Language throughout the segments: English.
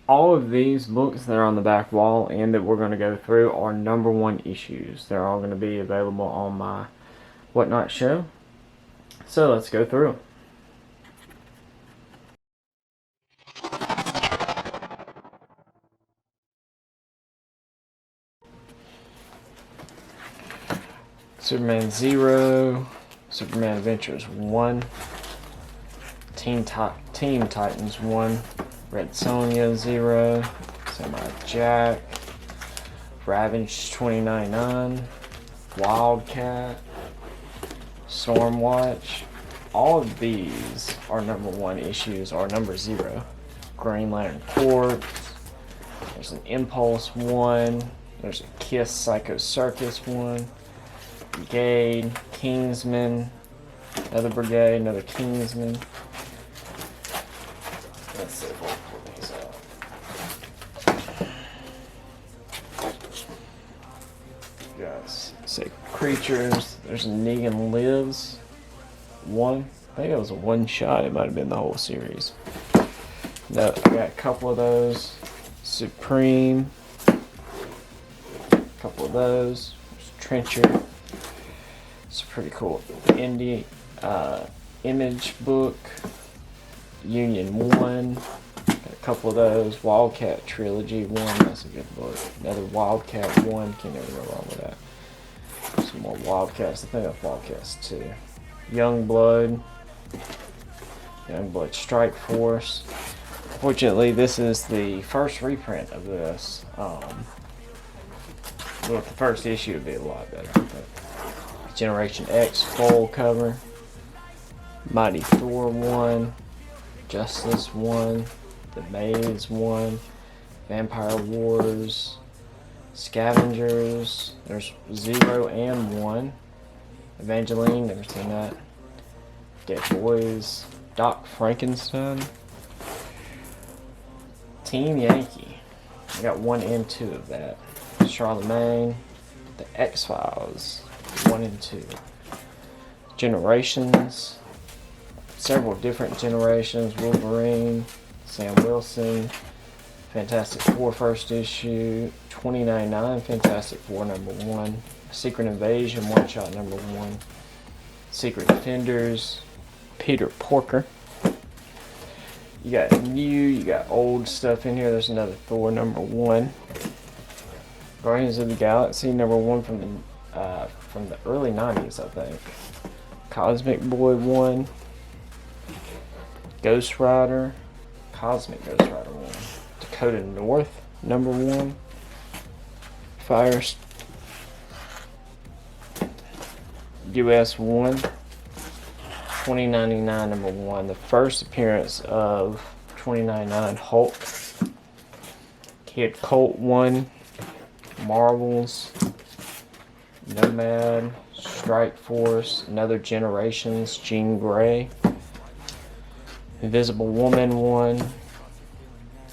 all of these books that are on the back wall and that we're going to go through are #1 issues. They're all going to be available on my Whatnot show. So let's go through. Superman 0, Superman Adventures 1, Team Titans 1, Red Sonja 0, Samurai Jack, Ravage 2099, Wildcat, Stormwatch. All of these are #1 issues, or #0. Green Lantern Corps. There's an Impulse 1. There's a Kiss Psycho Circus 1. Brigade, Kingsman, another Brigade, another Kingsman. Let's see if we'll pull these out. Yes, say Creatures. There's Negan Lives 1. I think it was a one shot. It might have been the whole series. No, I got a couple of those. Supreme. A couple of those. There's Trencher. It's pretty cool. Indie Image book. Union 1. Got a couple of those. Wildcat Trilogy 1. That's a good book. Another Wildcat 1. Can't never go wrong with that. Some more Wildcats. I think that's Wildcats 2. Youngblood Strike Force. Fortunately, this is the first reprint of this. Well, the first issue would be a lot better. But Generation X full cover. Mighty Thor 1. Justice 1. The Maze 1. Vampire Wars. Scavengers. There's 0 and 1. Evangeline, never seen that. Dead Boys. Doc Frankenstein. Team Yankee. I got 1 and 2 of that. Charlemagne. The X-Files. 1 and 2. Generations. Several different generations. Wolverine. Sam Wilson. Fantastic Four first issue. 2099. Fantastic Four #1. Secret Invasion one shot #1. Secret Defenders. Peter Porker. You got new, you got old stuff in here. There's another Thor #1. Guardians of the Galaxy #1 from the early 90s, I think. Cosmic Boy 1. Ghost Rider. Cosmic Ghost Rider 1. Dakota North #1. Fire US 1. 2099 #1. The first appearance of 2099 Hulk. Kid Colt 1. Marvels. Nomad. Strike Force. Another Generations. Jean Grey. Invisible Woman 1.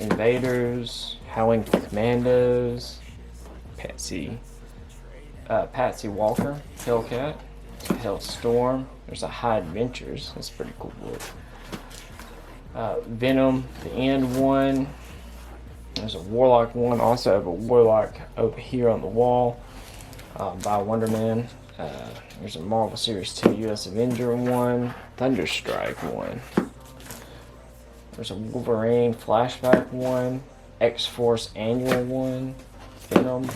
Invaders. Howling Commandos. Patsy Walker. Hellcat. Hellstorm. There's a High Adventures. That's a pretty cool book. Venom, the End 1. There's a Warlock 1. Also have a Warlock over here on the wall by Wonder Man. There's a Marvel Series 2 US Avenger 1. Thunderstrike 1. There's a Wolverine Flashback 1. X-Force Annual 1. Venom.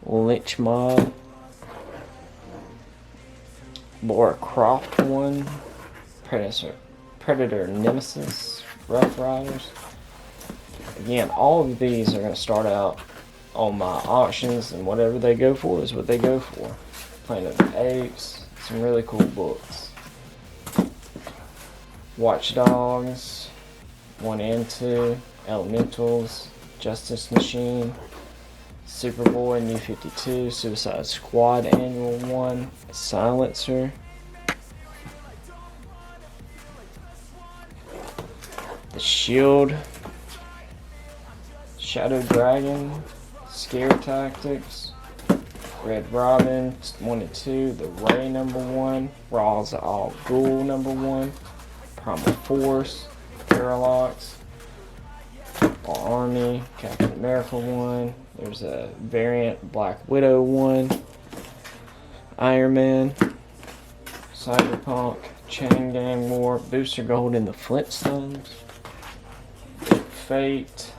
Lynch Mob. Laura Croft 1. Predator Nemesis. Rough Riders. Again, all of these are going to start out on my auctions, and whatever they go for is what they go for. Planet of the Apes. Some really cool books. Watch Dogs 1 and 2. Elementals. Justice Machine. Superboy New 52, Suicide Squad Annual 1, Silencer, The Shield, Shadow Dragon, Scare Tactics, Red Robin 1 and 2, The Ray #1, Ra's al Ghul #1, Primal Force, Parallax, Army, Captain America 1. There's a variant Black Widow 1. Iron Man, Cyberpunk, Chain Gang War, Booster Gold in the Flintstones, Fate,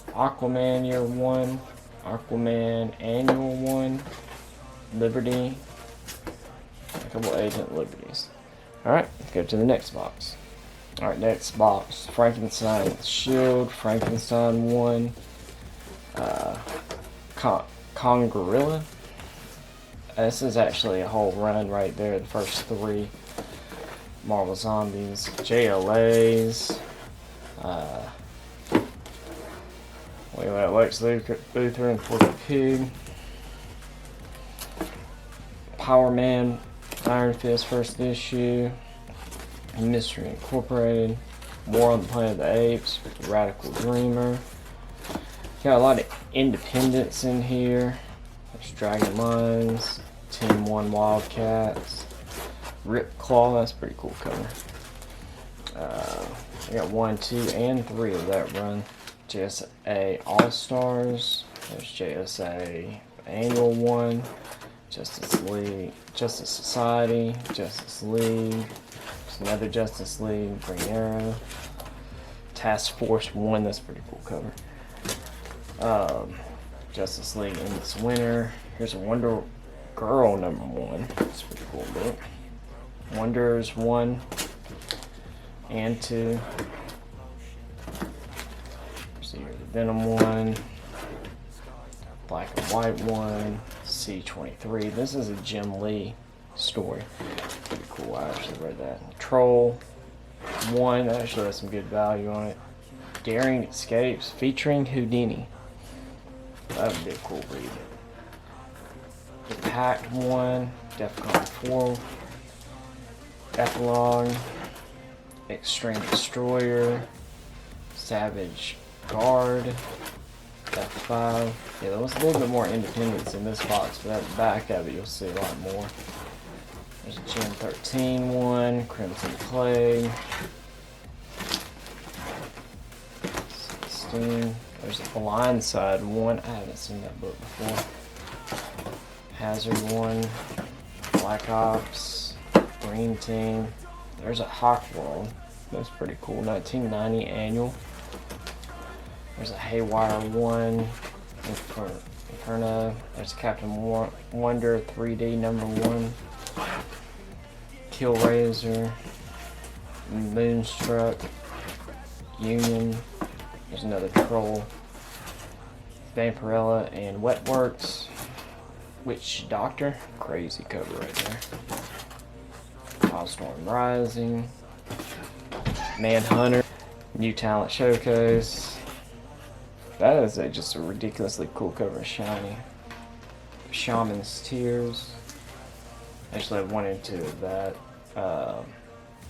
Aquaman Year 1, Aquaman Annual 1, Liberty, a couple Agent Liberties. Alright, let's go to the next box. Alright, next box. Frankenstein's Shield, Frankenstein 1, Kongorilla. This is actually a whole run right there, the first 3 Marvel Zombies, JLAs, Lex Luthor and Porky Pig, Power Man, Iron Fist first issue, Mystery Incorporated, War on the Planet of the Apes, Radical Dreamer. Got a lot of independents in here. There's Dragon Lines, Team 1 Wildcats, Rip Claw, that's a pretty cool cover. I got 1, 2, and 3 of that run. JSA All-Stars, there's JSA Annual 1, Justice League, Justice Society, Justice League, there's another Justice League, Green Arrow, Task Force 1, that's a pretty cool cover. Justice League in this winter. Here's a Wonder Girl number 1. That's a pretty cool book. Wonders 1 and 2. See here, the Venom 1, Black and White 1, C-23. This is a Jim Lee story. Pretty cool. I actually read that. Troll 1. That actually has some good value on it. Daring Escapes featuring Houdini. That would be a cool read. The Pact 1, Defcon 4, Epilogue, Extreme Destroyer, Savage Guard, F5. Yeah, there was a little bit more independence in this box, but at the back of it you'll see a lot more. There's a Gen 13 1, Crimson Plague, 16. There's a Blindside 1. I haven't seen that book before. Hazard 1, Black Ops, Green Team. There's a Hawk World. That's pretty cool. 1990 Annual. There's a Haywire 1, Inferno. There's Captain Wonder 3D number 1. Killraiser, Moonstruck, Union. There's another Troll, Vampirella, and Wetworks. Witch Doctor, crazy cover right there. Wildstorm Rising, Manhunter, New Talent Showcase. That is just a ridiculously cool cover of Shiny. Shaman's Tears. Actually, I have 1 and 2 of that.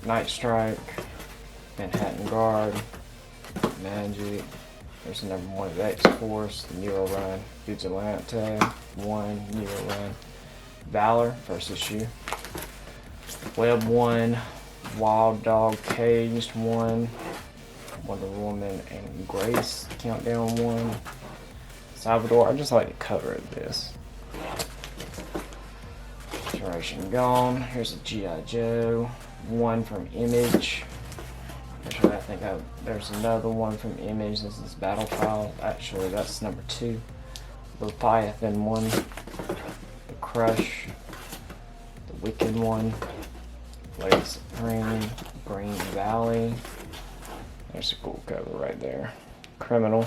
Night Strike, Manhattan Guard, Magic. There's the number 1 of X-Force, the Nero Run, Vigilante 1, Nero Run, Valor, first issue, Web 1, Wild Dog Caged 1, Wonder Woman and Grace Countdown 1, Salvador. I just like the cover of this. Generation Gone. Here's a G.I. Joe 1 from Image. Actually, I think there's another one from Image. This is Battle File. Actually, that's number 2. Leviathan 1. The Crush. The Wicked 1. Lady Supreme. Green Valley. There's a cool cover right there. Criminal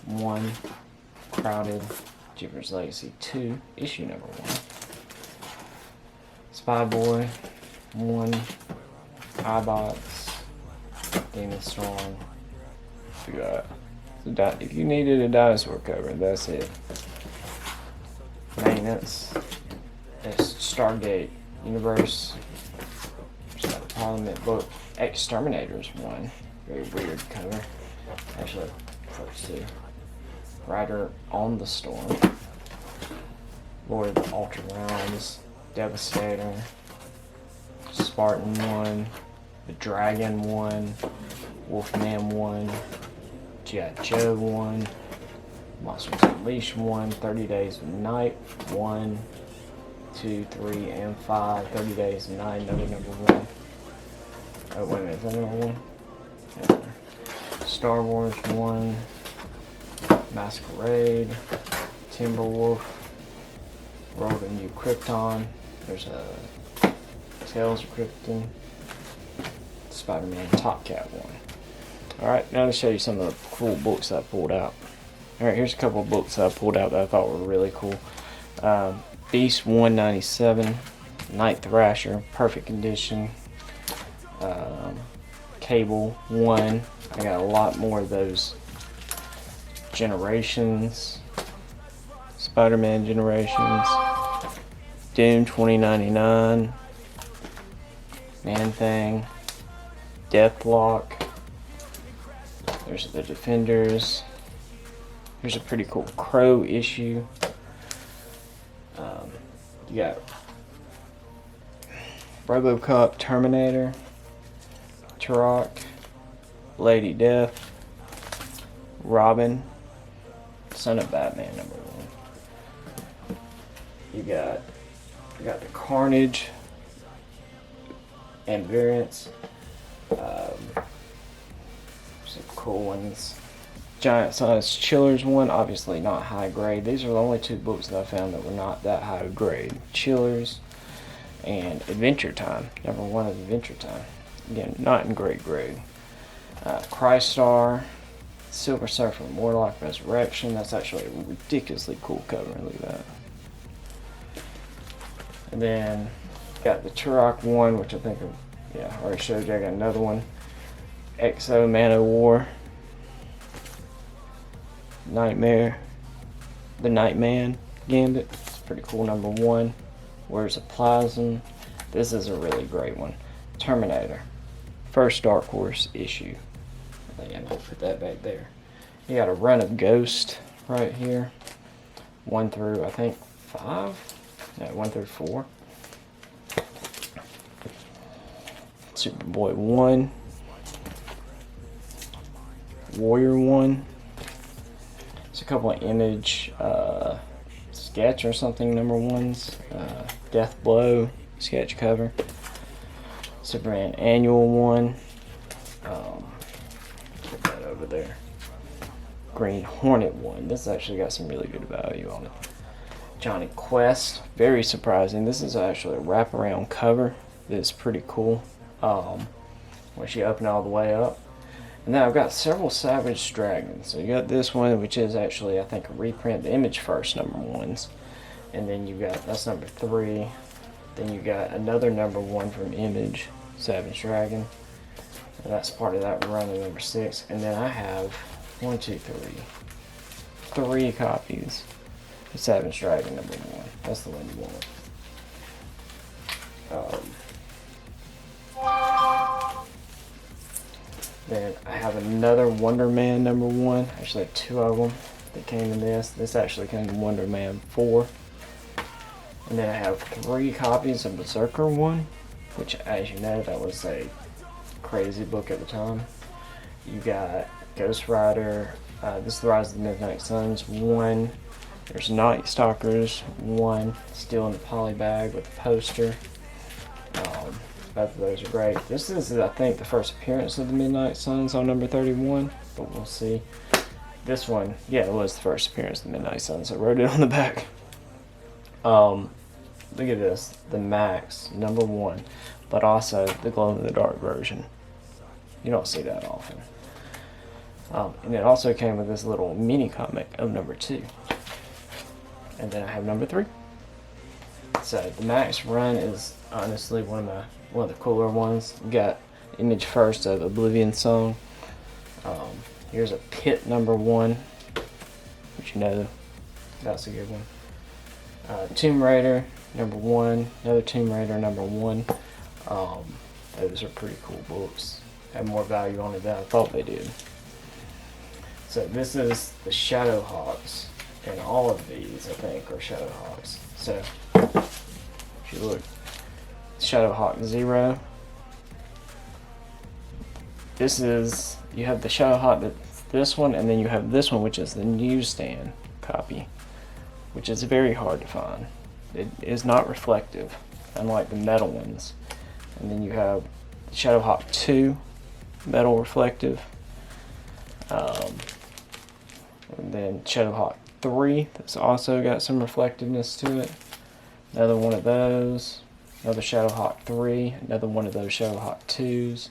1. Crowded. Jupiter's Legacy 2. Issue number 1. Spy Boy 1. iBots. Demon Storm. We got, if you needed a dinosaur cover, that's it. Maintenance. It's Stargate Universe. There's got a Parliament book. Exterminators 1. Very weird cover. Actually, first 2. Rider on the Storm. Lord of the Altered Realms. Devastator. Spartan 1. The Dragon 1, Wolfman 1, G.I. Joe 1, Monsters Unleashed 1, 30 Days of Night 1, 2, 3, and 5, 30 Days of Night, another number 1. Oh, wait a minute, is that number 1? Yeah. Star Wars 1, Masquerade, Timberwolf, World of New Krypton. There's a Tales of Krypton, Spider-Man Top Cat 1. Alright, now to show you some of the cool books that I pulled out. Alright, here's a couple of books that I pulled out that I thought were really cool. Beast 197, Night Thrasher, perfect condition. Cable 1. I got a lot more of those Generations, Spider-Man Generations, Doom 2099, Man-Thing, Deathlock. There's the Defenders. Here's a pretty cool Crow issue. You got RoboCop, Terminator, Turok, Lady Death, Robin, Son of Batman number 1. You got the Carnage and variants. Some cool ones. Giant Size Chillers 1, obviously not high grade. These are the only 2 books that I found that were not that high grade. Chillers and Adventure Time. Number 1 of Adventure Time. Again, not in great grade. Crystar, Silver Surfer, Morlock Resurrection. That's actually a ridiculously cool cover. Look at that. And then got the Turok 1, which I think, I already showed you. I got another one. Exo Man of War. Nightmare. The Nightman Gambit. It's pretty cool. Number 1. Where's the Plasm? This is a really great one. Terminator. First Dark Horse issue. And I'll put that back there. You got a run of Ghost right here. 1 through, I think, 5? No, 1 through 4. Superboy 1. Warrior 1. There's a couple of Image sketch or something number 1s. Death Blow sketch cover. Superman Annual 1. Put that over there. Green Hornet 1. This actually got some really good value on it. Johnny Quest. Very surprising. This is actually a wraparound cover. It's pretty cool. Once you open it all the way up. And then I've got several Savage Dragons. So you got this one, which is actually, I think, a reprint. The Image First number 1s. And then you got, that's number 3. Then you got another number 1 from Image, Savage Dragon. And that's part of that run of number 6. And then I have 3 copies of Savage Dragon number 1. That's the one you want. Then I have another Wonder Man number 1. Actually, 2 of them that came in this. This actually came in Wonder Man 4. And then I have 3 copies of Berserker 1, which, as you know, that was a crazy book at the time. You got Ghost Rider, this is the Rise of the Midnight Suns 1. There's Night Stalkers 1, still in the poly bag with the poster. Both of those are great. This is, I think, the first appearance of the Midnight Suns on number 31, but we'll see. This one, yeah, it was the first appearance of the Midnight Suns. I wrote it on the back. Look at this, the Max, number 1, but also the glow-in-the-dark version. You don't see that often. And it also came with this little mini comic of number 2. And then I have number 3. So the Max run is honestly one of the cooler ones. You got Image First of Oblivion Song. Here's a Pit number 1, which you know, that's a good one. Tomb Raider number 1, another Tomb Raider number 1. Those are pretty cool books. Have more value on it than I thought they did. So this is the Shadowhawks, and all of these I think are Shadowhawks. So if you look, Shadowhawk 0. This is, you have the Shadowhawk that's this one, and then you have this one, which is the newsstand copy, which is very hard to find. It is not reflective, unlike the metal ones. And then you have Shadowhawk 2, metal reflective. And then Shadowhawk 3, that's also got some reflectiveness to it. Another one of those. Another Shadowhawk 3. Another one of those Shadowhawk 2s.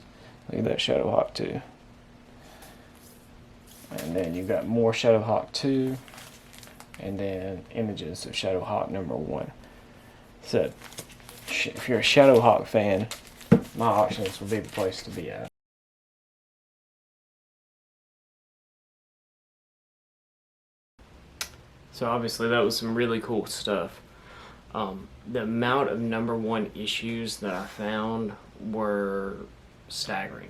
Look at that Shadowhawk 2. And then you've got more Shadowhawk 2. And then images of Shadowhawk number 1. So, if you're a Shadowhawk fan, my auctions will be the place to be at. So obviously that was some really cool stuff. The amount of number 1 issues that I found were staggering.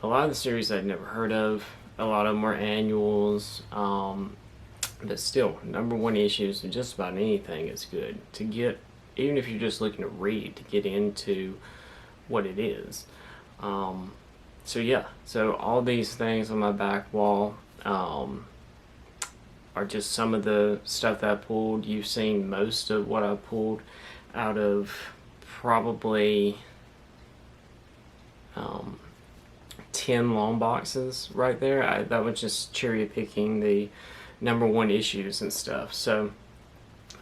A lot of the series I'd never heard of. A lot of them were annuals. But still, number 1 issues of just about anything is good to get, even if you're just looking to read, to get into what it is. So yeah, so all these things on my back wall are just some of the stuff that I pulled. You've seen most of what I pulled out of probably 10 long boxes right there. That was just cherry picking the number 1 issues and stuff. So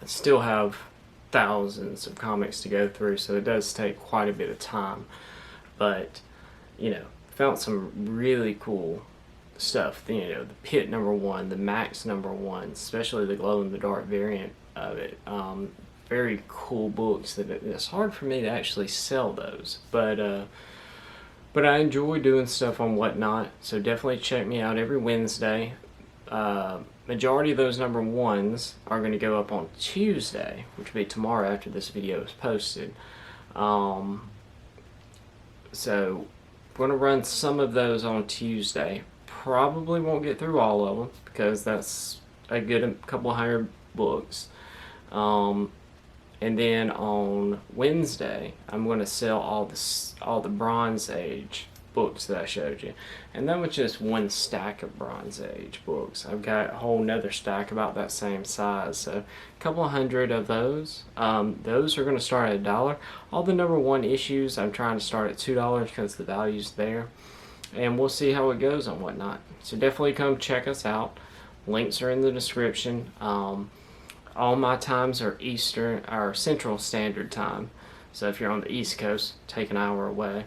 I still have thousands of comics to go through, so it does take quite a bit of time. But, you know, found some really cool stuff. You know, the Pit number 1, the Max number 1, especially the glow in the dark variant of it. Very cool books that it's hard for me to actually sell those, but I enjoy doing stuff on Whatnot, so definitely check me out every Wednesday. Majority of those number 1s are going to go up on Tuesday, which will be tomorrow after this video is posted. So I'm going to run some of those on Tuesday. Probably won't get through all of them because that's a good couple hundred books. And then on Wednesday, I'm going to sell all the Bronze Age books that I showed you. And that was just one stack of Bronze Age books. I've got a whole nother stack about that same size. So a couple hundred of those. Those are going to start at $1. All the number 1 issues I'm trying to start at $2 because the value's there. And we'll see how it goes on Whatnot. So definitely come check us out. Links are in the description. All my times are Eastern or Central Standard Time. So if you're on the East Coast, take an hour away.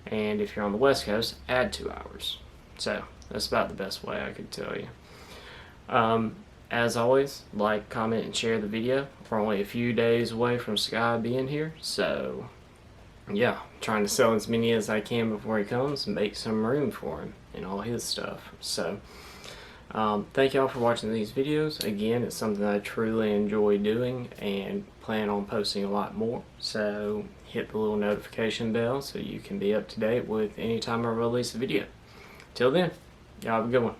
And if you're on the West Coast, add 2 hours. So that's about the best way I could tell you. As always, like, comment, and share the video. We're only a few days away from Sky being here. So yeah, trying to sell as many as I can before he comes and make some room for him and all his stuff. So thank y'all for watching these videos. Again, it's something I truly enjoy doing and plan on posting a lot more. So hit the little notification bell so you can be up to date with any time I release a video. Till then, y'all have a good one.